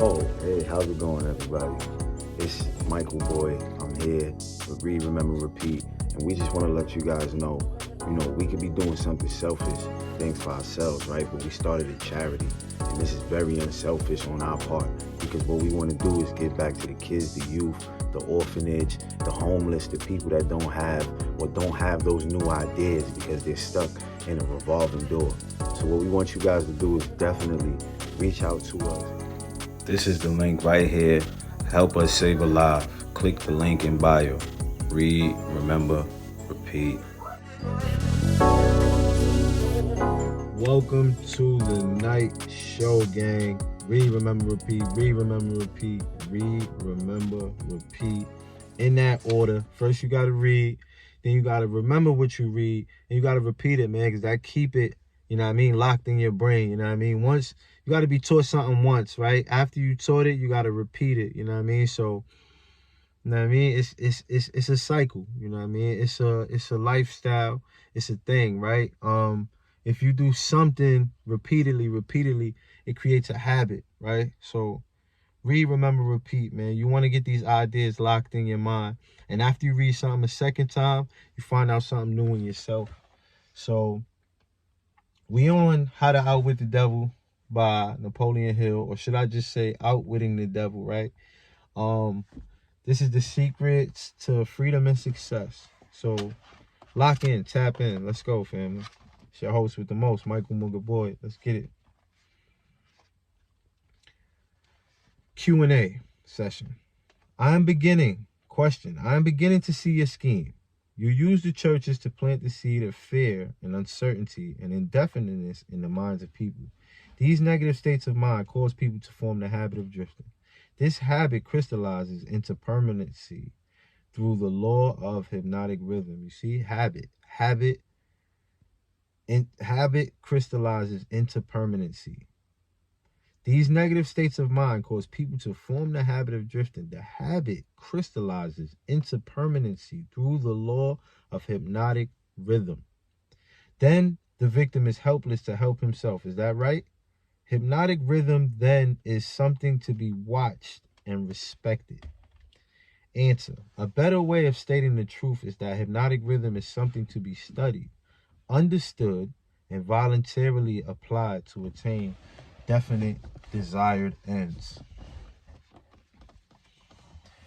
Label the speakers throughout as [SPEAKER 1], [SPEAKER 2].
[SPEAKER 1] Oh, hey, how's it going, everybody? It's Michael Boy. I'm here with Read, Remember, Repeat, and we just want to let you guys know, we could be doing something selfish, things for ourselves, right? But we started a charity, and this is very unselfish on our part because what we want to do is give back to the kids, the youth, the orphanage, the homeless, the people that don't have those new ideas because they're stuck in a revolving door. So what we want you guys to do is definitely reach out to us. This is the link right here. Help us save a life. Click the link in bio. Read, remember, repeat.
[SPEAKER 2] Welcome to the night show, gang. Read, remember, repeat. Read, remember, repeat. Read, remember, repeat. In that order. First, you got to read. Then you got to remember what you read. And you got to repeat it, man, because that keep it, locked in your brain. Once you got to be taught something once, right? After you taught it, you got to repeat it. So, it's a cycle. It's a lifestyle. It's a thing, right? If you do something repeatedly, it creates a habit, right? So read, remember, repeat, man. You want to get these ideas locked in your mind. And after you read something a second time, you find out something new in yourself. So we on How to Outwit the Devil by Napoleon Hill, or should I just say Outwitting the Devil, right? This is the secrets to freedom and success. So lock in, tap in. Let's go, family. It's your host with the most, Michael Mooga Boy. Let's get it. Q&A session. I am beginning to see your scheme. You use the churches to plant the seed of fear and uncertainty and indefiniteness in the minds of people. These negative states of mind cause people to form the habit of drifting. This habit crystallizes into permanency through the law of hypnotic rhythm. You see, habit crystallizes into permanency. These negative states of mind cause people to form the habit of drifting. The habit crystallizes into permanency through the law of hypnotic rhythm. Then the victim is helpless to help himself. Is that right? Hypnotic rhythm then is something to be watched and respected. Answer. A better way of stating the truth is that hypnotic rhythm is something to be studied, understood, and voluntarily applied to attain definite desired ends.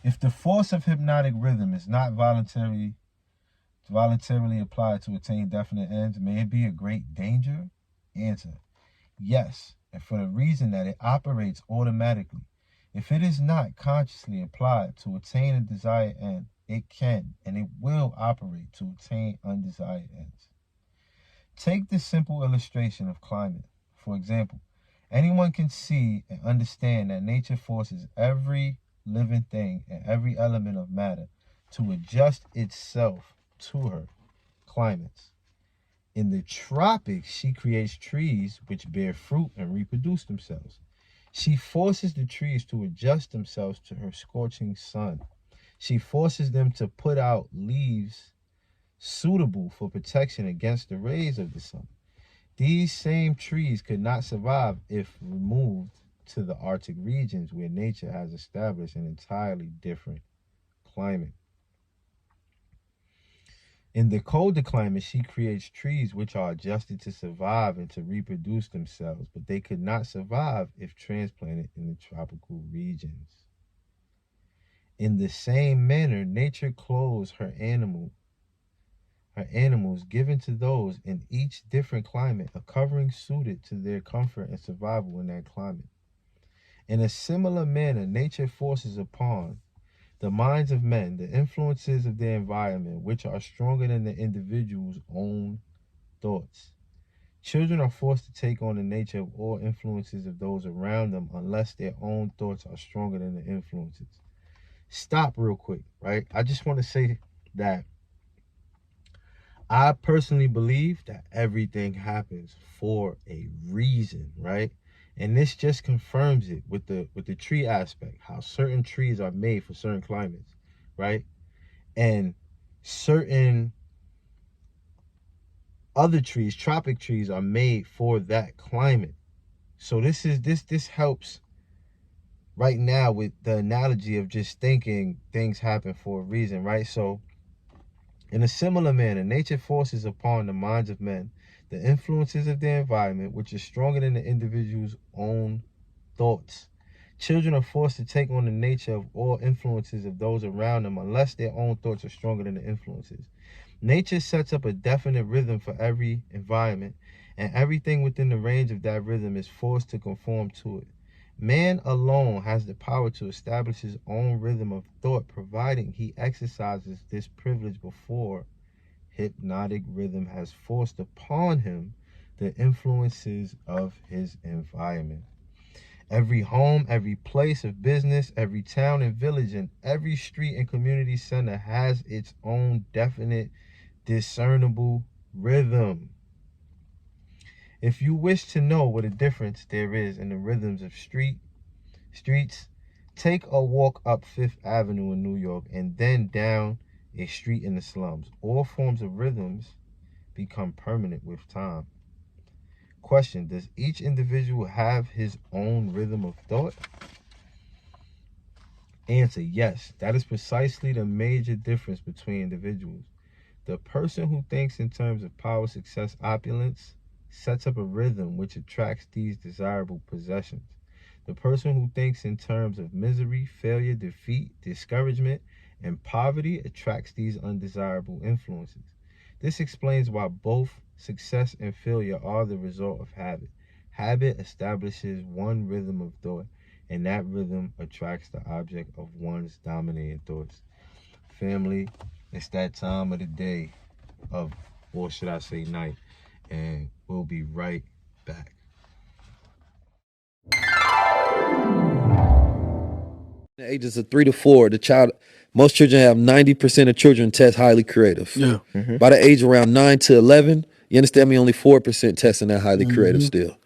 [SPEAKER 2] If the force of hypnotic rhythm is not voluntarily applied to attain definite ends, may it be a great danger? Answer. Yes, and for the reason that it operates automatically. If it is not consciously applied to attain a desired end, it can and it will operate to attain undesired ends. Take the simple illustration of climate. For example, anyone can see and understand that nature forces every living thing and every element of matter to adjust itself to her climates. In the tropics, she creates trees which bear fruit and reproduce themselves. She forces the trees to adjust themselves to her scorching sun. She forces them to put out leaves suitable for protection against the rays of the sun. These same trees could not survive if removed to the Arctic regions where nature has established an entirely different climate. In the colder climate, she creates trees which are adjusted to survive and to reproduce themselves, but they could not survive if transplanted in the tropical regions. In the same manner, nature clothes her animals given to those in each different climate, a covering suited to their comfort and survival in that climate. In a similar manner, nature forces upon the minds of men the influences of their environment, which are stronger than the individual's own thoughts. Children are forced to take on the nature of all influences of those around them unless their own thoughts are stronger than the influences. Stop real quick, right? I just want to say that I personally believe that everything happens for a reason, right? And this just confirms it with the tree aspect, how certain trees are made for certain climates, right? And certain other trees, tropic trees, are made for that climate. So this helps right now with the analogy of just thinking things happen for a reason, right? So in a similar manner, nature forces upon the minds of men the influences of their environment, which is stronger than the individual's own thoughts. Children are forced to take on the nature of all influences of those around them unless their own thoughts are stronger than the influences. Nature sets up a definite rhythm for every environment, and everything within the range of that rhythm is forced to conform to it. Man alone has the power to establish his own rhythm of thought, providing he exercises this privilege before hypnotic rhythm has forced upon him the influences of his environment. Every home, every place of business, every town and village, and every street and community center has its own definite, discernible rhythm. If you wish to know what a difference there is in the rhythms of streets, take a walk up Fifth Avenue in New York and then down a street in the slums. All forms of rhythms become permanent with time. Question: does each individual have his own rhythm of thought? Answer: yes. That is precisely the major difference between individuals. The person who thinks in terms of power, success, opulence sets up a rhythm which attracts these desirable possessions. The person who thinks in terms of misery, failure, defeat, discouragement, and poverty attracts these undesirable influences. This explains why both success and failure are the result of habit. Habit establishes one rhythm of thought, and that rhythm attracts the object of one's dominating thoughts. Family, it's that time of the day of, or should I say night, and we'll be right back.
[SPEAKER 3] The ages of 3 to 4, most children have 90% of children test highly creative.
[SPEAKER 4] Yeah.
[SPEAKER 3] By the age around 9 to 11, you understand me, only 4% testing that highly creative still.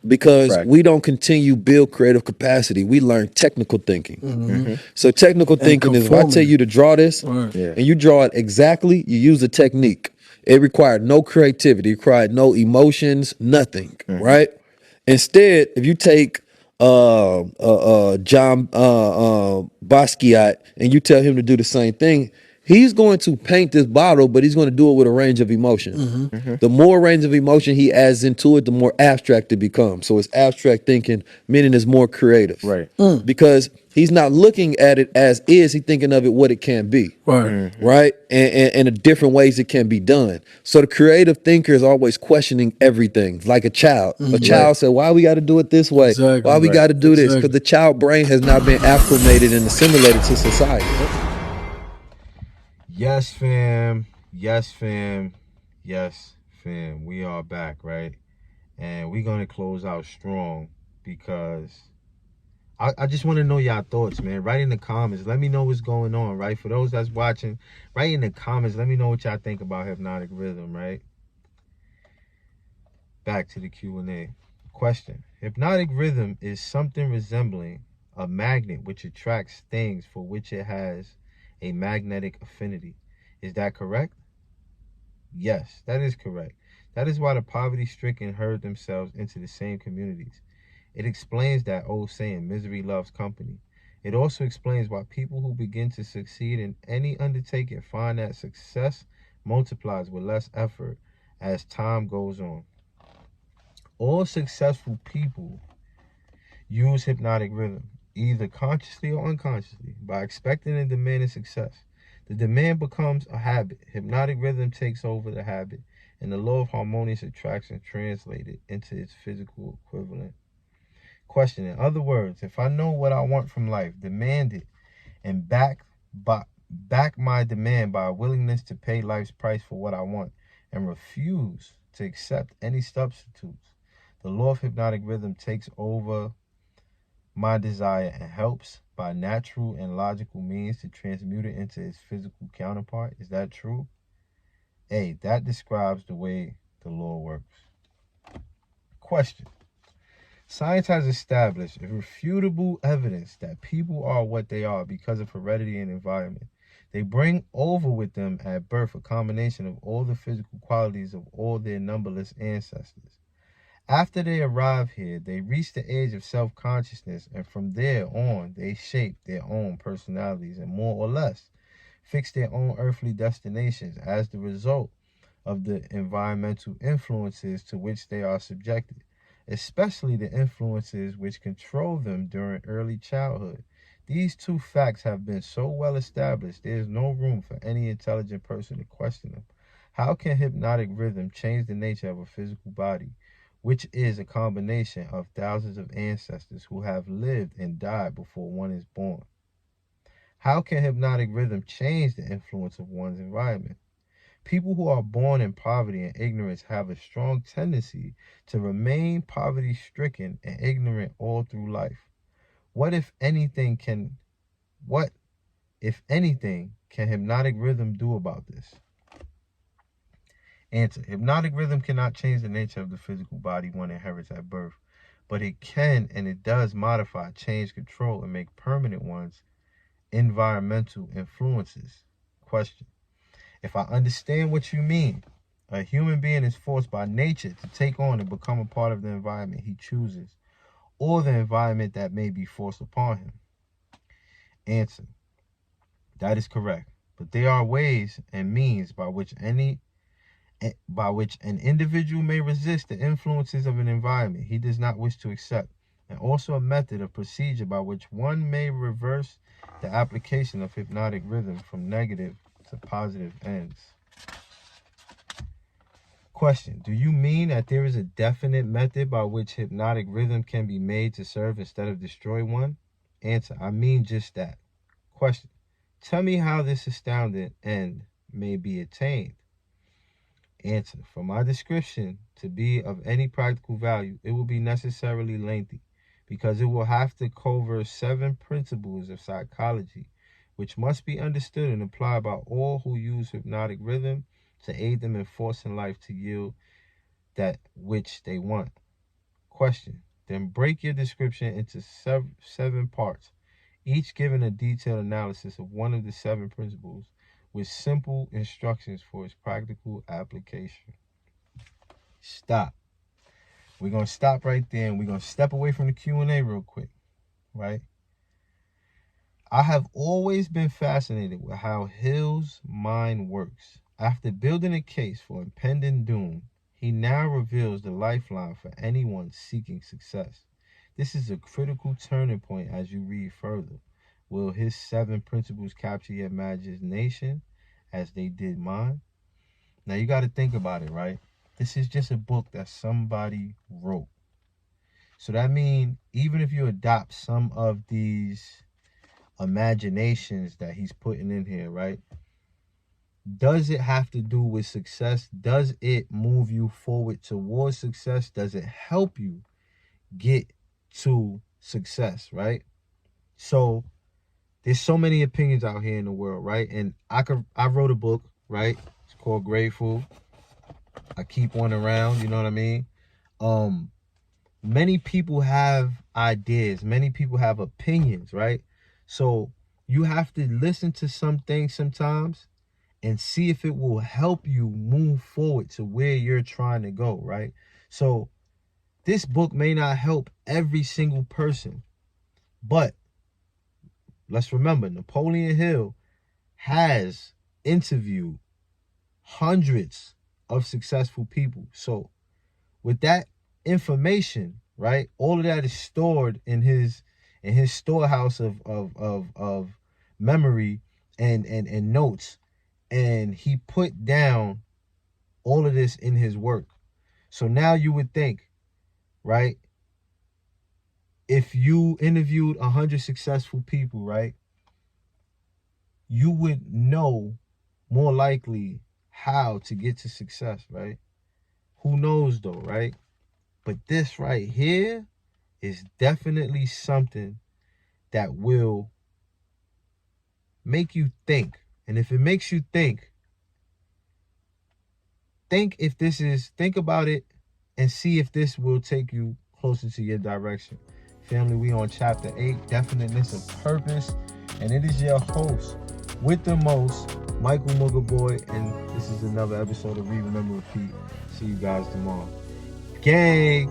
[SPEAKER 3] Because we don't continue build creative capacity. We learn technical thinking. So technical thinking is if I tell you to draw this and you draw it exactly, you use a technique. It required no creativity, it required no emotions, nothing, right? Instead, if you take John Basquiat and you tell him to do the same thing, he's going to paint this bottle, but he's going to do it with a range of emotion. The more range of emotion he adds into it, the more abstract it becomes. So it's abstract thinking, meaning it's more creative.
[SPEAKER 4] Right.
[SPEAKER 3] Because he's not looking at it as is, he's thinking of it what it can be.
[SPEAKER 4] Right.
[SPEAKER 3] Right? And the different ways it can be done. So the creative thinker is always questioning everything, like a child. A child said, why we got to do it this way?
[SPEAKER 4] Exactly.
[SPEAKER 3] Why we got to do this? Because the child brain has not been acclimated and assimilated to society.
[SPEAKER 2] Yes, fam. Yes, fam. Yes, fam. We are back, right? And we're going to close out strong because I just want to know y'all thoughts, man. Write in the comments. Let me know what's going on, right? For those that's watching, write in the comments. Let me know what y'all think about hypnotic rhythm, right? Back to the Q&A. Question: hypnotic rhythm is something resembling a magnet which attracts things for which it has a magnetic affinity. Is that correct? Yes, that is correct. That is why the poverty-stricken herd themselves into the same communities. It explains that old saying, misery loves company. It also explains why people who begin to succeed in any undertaking find that success multiplies with less effort as time goes on. All successful people use hypnotic rhythm, either consciously or unconsciously, by expecting and demanding success. The demand becomes a habit. Hypnotic rhythm takes over the habit, and the law of harmonious attraction translated into its physical equivalent. Question: in other words, if I know what I want from life, demand it, and back my demand by a willingness to pay life's price for what I want, and refuse to accept any substitutes, the law of hypnotic rhythm takes over my desire and helps by natural and logical means to transmute it into its physical counterpart. Is that true? A, that describes the way the law works. Question: science has established irrefutable evidence that people are what they are because of heredity and environment. They bring over with them at birth a combination of all the physical qualities of all their numberless ancestors. After they arrive here, they reach the age of self-consciousness, and from there on, they shape their own personalities and more or less fix their own earthly destinations as the result of the environmental influences to which they are subjected, especially the influences which control them during early childhood. These two facts have been so well established, there is no room for any intelligent person to question them. How can hypnotic rhythm change the nature of a physical body, which is a combination of thousands of ancestors who have lived and died before one is born? How can hypnotic rhythm change the influence of one's environment? People who are born in poverty and ignorance have a strong tendency to remain poverty-stricken and ignorant all through life. What if anything can hypnotic rhythm do about this? Answer. Hypnotic rhythm cannot change the nature of the physical body one inherits at birth, but it can and it does modify, change, control, and make permanent one's environmental influences. Question. If I understand what you mean, a human being is forced by nature to take on and become a part of the environment he chooses, or the environment that may be forced upon him. Answer. That is correct. But there are ways and means by which an individual may resist the influences of an environment he does not wish to accept, and also a method of procedure by which one may reverse the application of hypnotic rhythm from negative to positive ends. Question. Do you mean that there is a definite method by which hypnotic rhythm can be made to serve instead of destroy one? Answer. I mean just that. Question. Tell me how this astounding end may be attained. Answer. For my description to be of any practical value, it will be necessarily lengthy, because it will have to cover 7 principles of psychology, which must be understood and applied by all who use hypnotic rhythm to aid them in forcing life to yield that which they want. Question. Then break your description into 7 parts, each giving a detailed analysis of one of the 7 principles with simple instructions for its practical application. Stop. We're going to stop right there, and we're going to step away from the Q&A real quick, right? I have always been fascinated with how Hill's mind works. After building a case for impending doom, he now reveals the lifeline for anyone seeking success. This is a critical turning point as you read further. Will his 7 principles capture your imagination as they did mine? Now you got to think about it, right? This is just a book that somebody wrote. So that means even if you adopt some of these imaginations that he's putting in here, right? Does it have to do with success? Does it move you forward towards success? Does it help you get to success, right? So there's so many opinions out here in the world, right? And I wrote a book, right? It's called Grateful. I keep one around, you know what I mean? Many people have ideas. Many people have opinions, right? So you have to listen to some things sometimes and see if it will help you move forward to where you're trying to go, right? So this book may not help every single person, but let's remember, Napoleon Hill has interviewed hundreds of successful people. So with that information, right, all of that is stored in his storehouse of memory and notes, and he put down all of this in his work. So now you would think, right, if you interviewed 100 successful people, right, you would know more likely how to get to success, right? Who knows though, right? But this right here is definitely something that will make you think. And if it makes you think think about it and see if this will take you closer to your direction. Family, we on chapter 8, Definiteness of Purpose. And it is your host with the most, Michael Mugger Boy. And this is another episode of Read, Remember, Repeat. See you guys tomorrow. Gang.